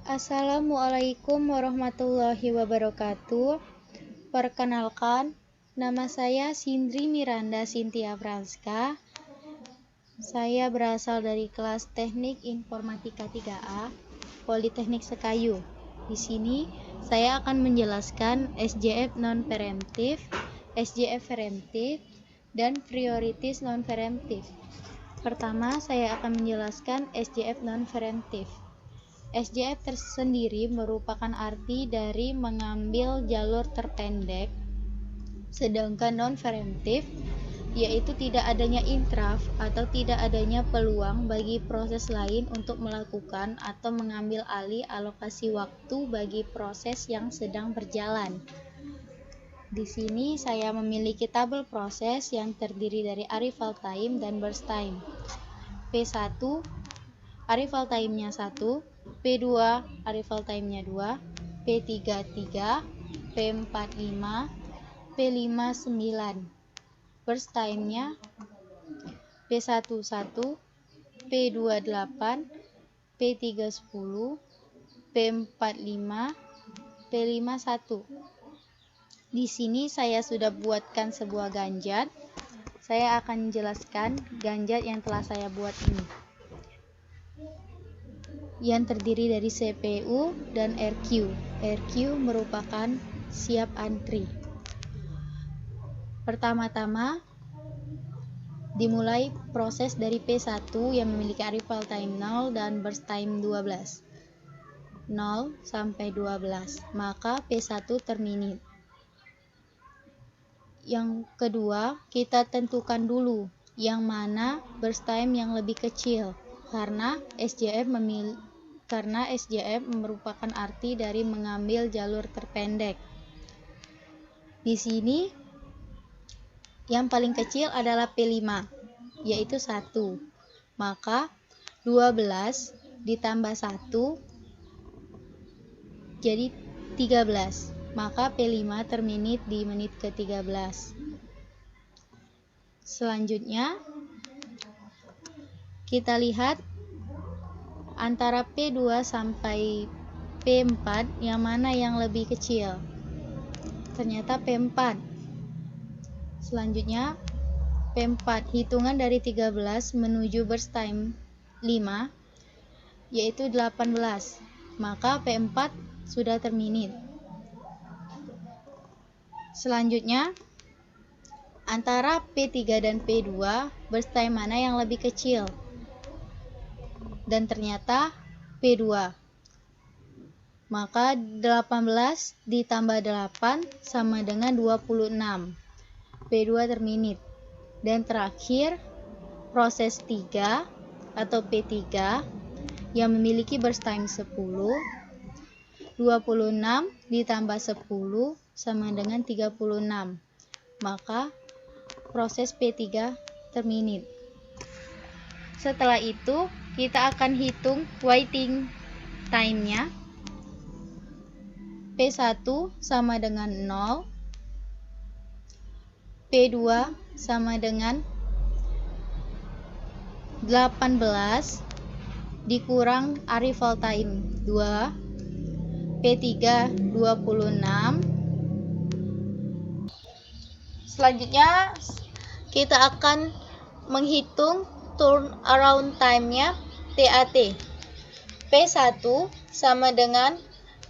Assalamualaikum warahmatullahi wabarakatuh. Perkenalkan, nama saya Sindri Miranda Cynthia Franska. Saya berasal dari kelas Teknik Informatika 3A, Politeknik Sekayu. Di sini saya akan menjelaskan SJF non-preemptif, SJF preemptif, dan prioritis non-preemptif. Pertama, saya akan menjelaskan SJF non-preemptif. SJF tersendiri merupakan arti dari mengambil jalur terpendek, sedangkan non-preemptif yaitu tidak adanya intraf atau tidak adanya peluang bagi proses lain untuk melakukan atau mengambil alih alokasi waktu bagi proses yang sedang berjalan. Di sini saya memiliki tabel proses yang terdiri dari arrival time dan burst time. P1 arrival time-nya 1, P2 arrival time-nya 2, P3 3, P4 5, P5 9. Burst time-nya P1 1, P2 8, P3 10, P4 5, P5 1. Di sini saya sudah buatkan sebuah ganjat. Saya akan menjelaskan ganjat yang telah saya buat ini, yang terdiri dari CPU dan RQ. RQ merupakan siap antri. Pertama-tama dimulai proses dari P1 yang memiliki arrival time 0 dan burst time 12. 0 sampai 12, maka P1 terminit. Yang kedua, kita tentukan dulu yang mana burst time yang lebih kecil, karena SJF merupakan arti dari mengambil jalur terpendek. Di sini yang paling kecil adalah P5, yaitu 1. Maka 12 ditambah 1 jadi 13. Maka P5 terminit di menit ke-13. Selanjutnya kita lihat antara P2 sampai P4 yang mana yang lebih kecil. Ternyata P4. Selanjutnya P4, hitungan dari 13 menuju burst time 5 yaitu 18. Maka P4 sudah terminit. Selanjutnya antara P3 dan P2 burst time mana yang lebih kecil? Dan ternyata P2. Maka 18 ditambah 8 sama dengan 26. P2 terminit. Dan terakhir proses 3 atau P3 yang memiliki burst time 10. 26 ditambah 10 sama dengan 36. Maka proses P3 terminit. Setelah itu kita akan hitung waiting time-nya. P1 sama dengan 0, P2 sama dengan 18 dikurang arrival time 2, P3 26. Selanjutnya kita akan menghitung turnaround time-nya TAT. P1 sama dengan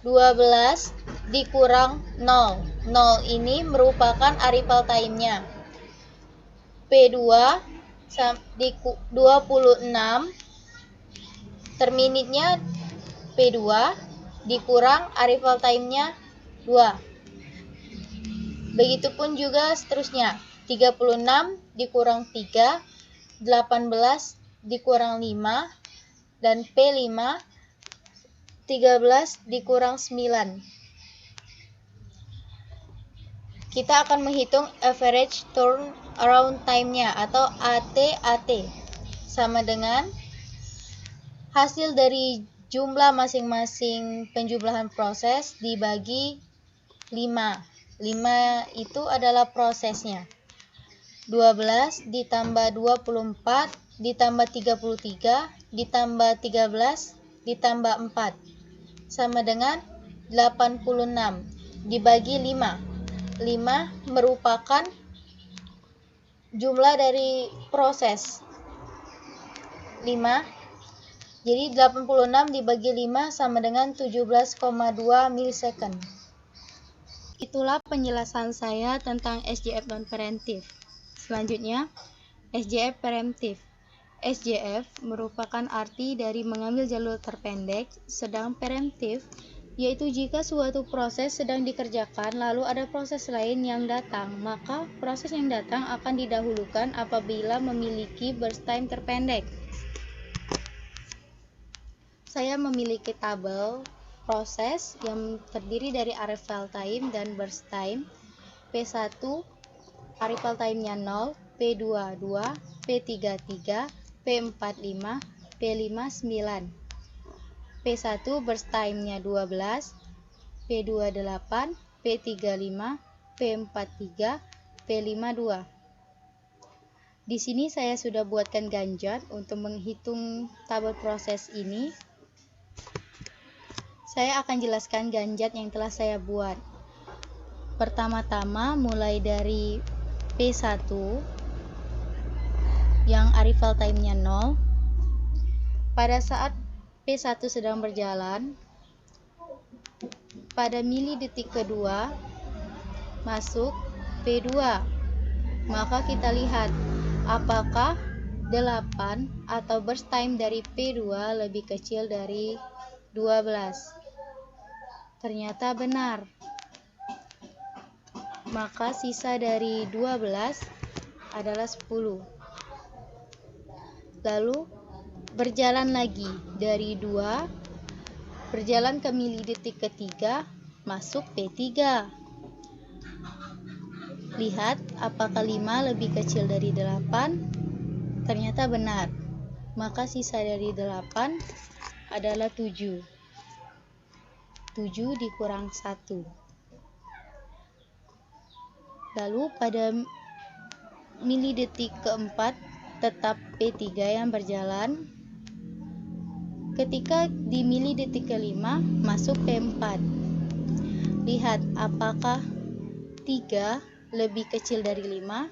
12 dikurang 0. 0 ini merupakan arrival time-nya. P2 26, terminitnya P2 dikurang arrival time-nya 2. Begitupun juga seterusnya. 36 dikurang 3, 18 dikurang 5, dan P5 13 dikurang 9. Kita akan menghitung average turnaround time-nya atau ATAT, sama dengan hasil dari jumlah masing-masing penjumlahan proses dibagi 5. 5 itu adalah prosesnya. 12 ditambah 24 ditambah 33 ditambah 13 ditambah 4. sama dengan 86 dibagi 5. 5 merupakan jumlah dari proses 5. Jadi 86 dibagi 5 sama dengan 17,2 milisecond. Itulah penjelasan saya tentang SJF non-preemptif. Selanjutnya, SJF preemptif. SJF merupakan arti dari mengambil jalur terpendek, sedang preemptif yaitu jika suatu proses sedang dikerjakan lalu ada proses lain yang datang, maka proses yang datang akan didahulukan apabila memiliki burst time terpendek. Saya memiliki tabel proses yang terdiri dari arrival time dan burst time. P1 arrival time-nya 0, P2 2, P3 3, P4 5, P5 9. P1 burst time-nya 12, P2 8, P3 5, P4 3, P5 2. Di sini saya sudah buatkan ganjat untuk menghitung tabel proses ini. Saya akan jelaskan ganjat yang telah saya buat. Pertama-tama mulai dari P1 yang arrival time-nya 0. Pada saat P1 sedang berjalan, pada mili detik kedua masuk P2. Maka kita lihat apakah 8 atau burst time dari P2 lebih kecil dari 12. Ternyata benar. Maka sisa dari 12 adalah 10. Lalu berjalan lagi dari 2, berjalan ke mili detik ketiga, masuk P3. Lihat apakah 5 lebih kecil dari 8? Ternyata benar. Maka sisa dari 8 adalah 7. 7 dikurang 1. Lalu pada mili detik keempat tetap P3 yang berjalan. Ketika di mili detik kelima masuk P4. Lihat apakah 3 lebih kecil dari 5?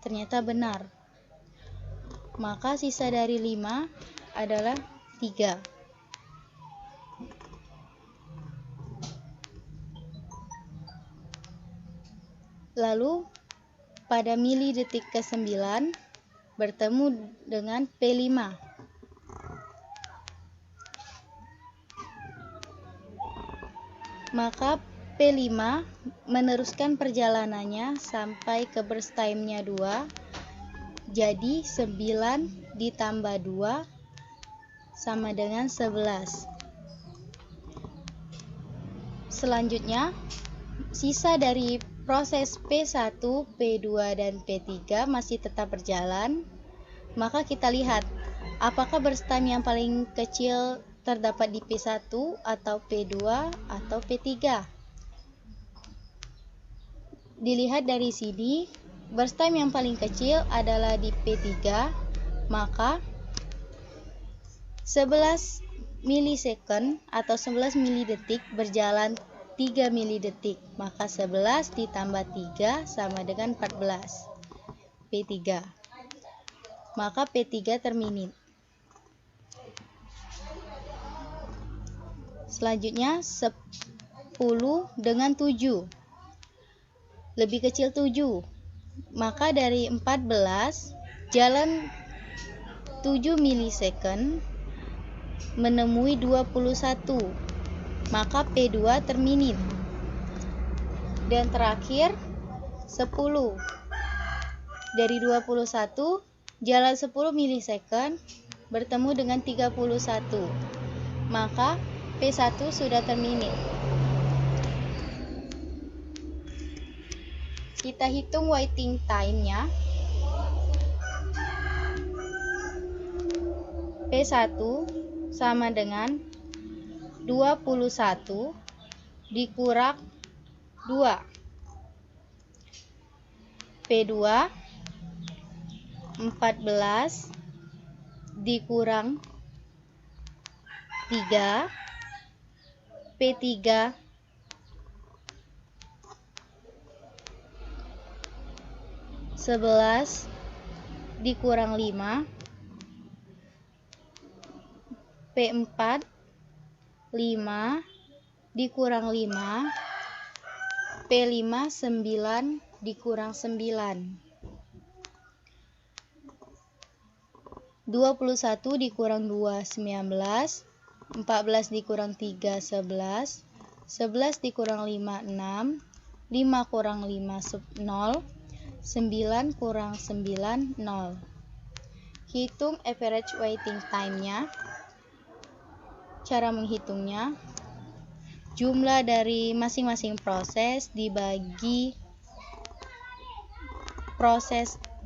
Ternyata benar. Maka sisa dari 5 adalah 3. Lalu pada mili detik ke-9 bertemu dengan P5. Maka P5 meneruskan perjalanannya sampai ke burst time-nya 2. Jadi 9 ditambah 2 sama dengan 11. Selanjutnya, sisa dari proses P1, P2, dan P3 masih tetap berjalan. Maka kita lihat apakah burst time yang paling kecil terdapat di P1 atau P2 atau P3. Dilihat dari sini, burst time yang paling kecil adalah di P3, maka 11 milisecond atau 11 milidetik berjalan 3 milidetik, maka 11 ditambah 3 sama dengan 14, P3. Maka P3 terminit. Selanjutnya 10 dengan 7. Lebih kecil 7. Maka dari 14 jalan 7 milisecond menemui 21. Maka P2 terminit. Dan terakhir 10. Dari 21 jalan 10 milisecond bertemu dengan 31. Maka P1 sudah terminit. Kita hitung waiting time-nya. P1 sama dengan 21 dikurang 2. P2 14 dikurang 3 P3 11 dikurang 5, P4 5 dikurang 5, P5 9 dikurang 9. 21 dikurang 2 19, 14 dikurang 3 11, 11 dikurang 5 6, 5 kurang 5 0, 9 kurang 9 0. Hitung average waiting time-nya. Cara menghitungnya, jumlah dari masing-masing proses dibagi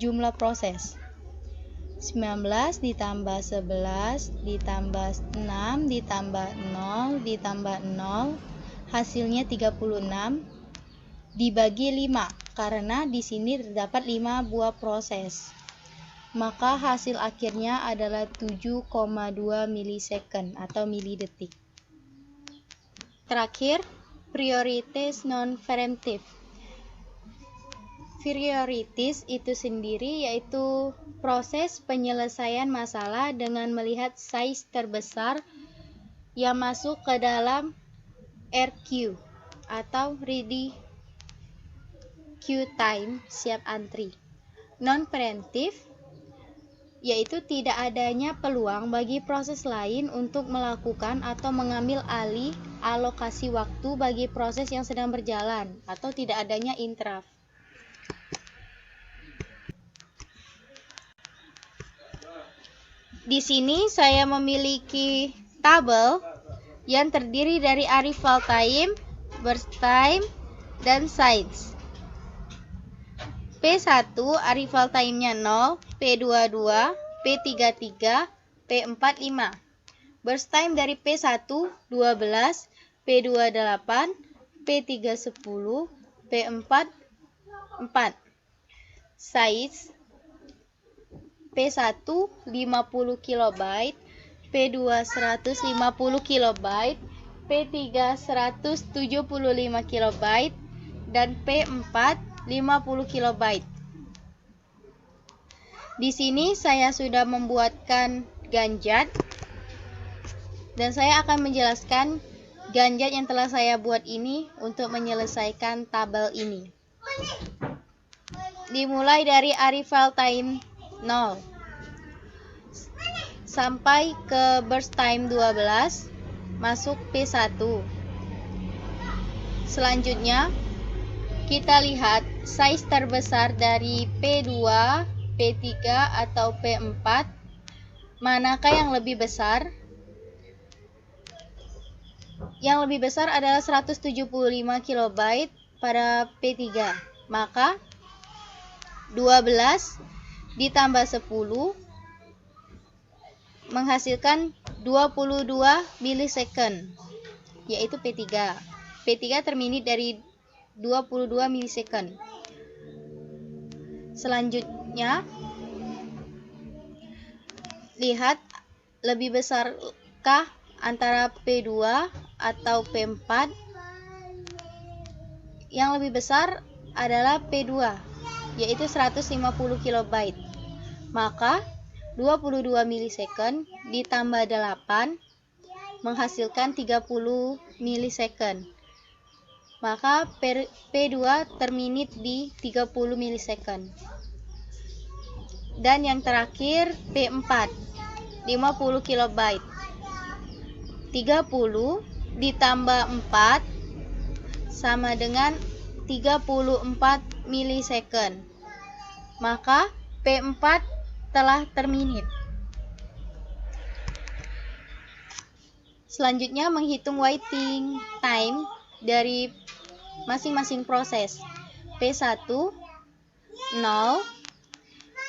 jumlah proses. 19 ditambah 11 ditambah 6 ditambah 0 ditambah 0, hasilnya 36 dibagi 5, karena di sini terdapat 5 buah proses. Maka hasil akhirnya adalah 7,2 milisecond atau milidetik. Terakhir, prioritas non-preemptive. Prioritas itu sendiri yaitu proses penyelesaian masalah dengan melihat size terbesar yang masuk ke dalam RQ atau ready queue time, siap antri. Non-preemptive yaitu tidak adanya peluang bagi proses lain untuk melakukan atau mengambil alih alokasi waktu bagi proses yang sedang berjalan, atau tidak adanya interrupt. Di sini saya memiliki tabel yang terdiri dari arrival time, burst time, dan size. P1 arrival time-nya 0, P22, P33, P45. Burst time dari P1 12, P28, P310, P4 4. Size P1 50 KB, P2 150 KB, P3 175 KB, dan P4 50 KB. Di sini saya sudah membuatkan ganjat dan saya akan menjelaskan ganjat yang telah saya buat ini untuk menyelesaikan tabel ini. Dimulai dari arrival time 0 sampai ke burst time 12, masuk P1. Selanjutnya kita lihat size terbesar dari P2, P3 atau P4, manakah yang lebih besar? Yang lebih besar adalah 175 KB pada P3. Maka 12 ditambah 10 menghasilkan 22 milisecond, yaitu P3. P3 terminit dari 22 milisecond. Selanjutnya, lihat lebih besarkah antara P2 atau P4. Yang lebih besar adalah P2, yaitu 150 KB. Maka 22 milisecond ditambah 8 menghasilkan 30 milisecond. Maka P2 terminit di 30 milisecond. Dan yang terakhir P4 50 KB. 30 ditambah 4 sama dengan 34 milisecond. Maka P4 telah terminit. Selanjutnya menghitung waiting time dari masing-masing proses. P1 0,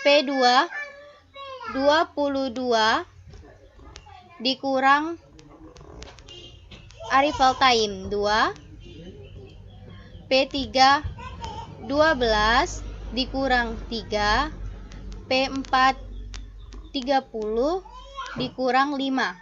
P2 22 dikurang arrival time 2, P3 12 dikurang 3, P4 30 dikurang 5,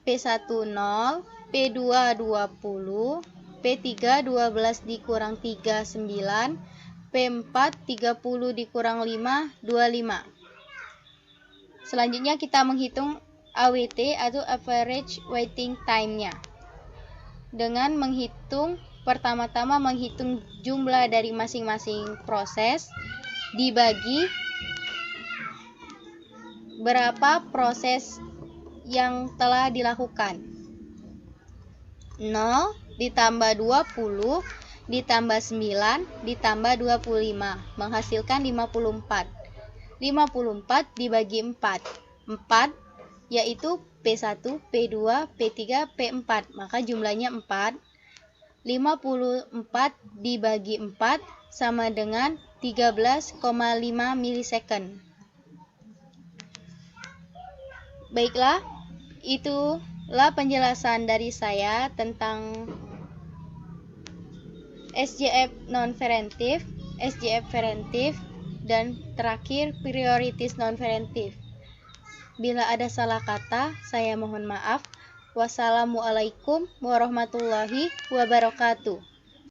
P1 0, P2 20, P3 12 dikurang 3 9, P4 30 dikurang 5 25. Selanjutnya kita menghitung AWT atau average waiting time-nya. Dengan pertama-tama menghitung jumlah dari masing-masing proses dibagi berapa proses yang telah dilakukan. 0 ditambah 20 ditambah 9 ditambah 25 menghasilkan 54. 54 dibagi 4. 4 yaitu P1, P2, P3, P4. Maka jumlahnya 4. 54 dibagi 4 sama dengan 13,5 milisecond. Baiklah, itulah penjelasan dari saya tentang SJF non-preventif, SJF preventif, dan terakhir prioritas non-preventif. Bila ada salah kata, saya mohon maaf. Wassalamualaikum warahmatullahi wabarakatuh.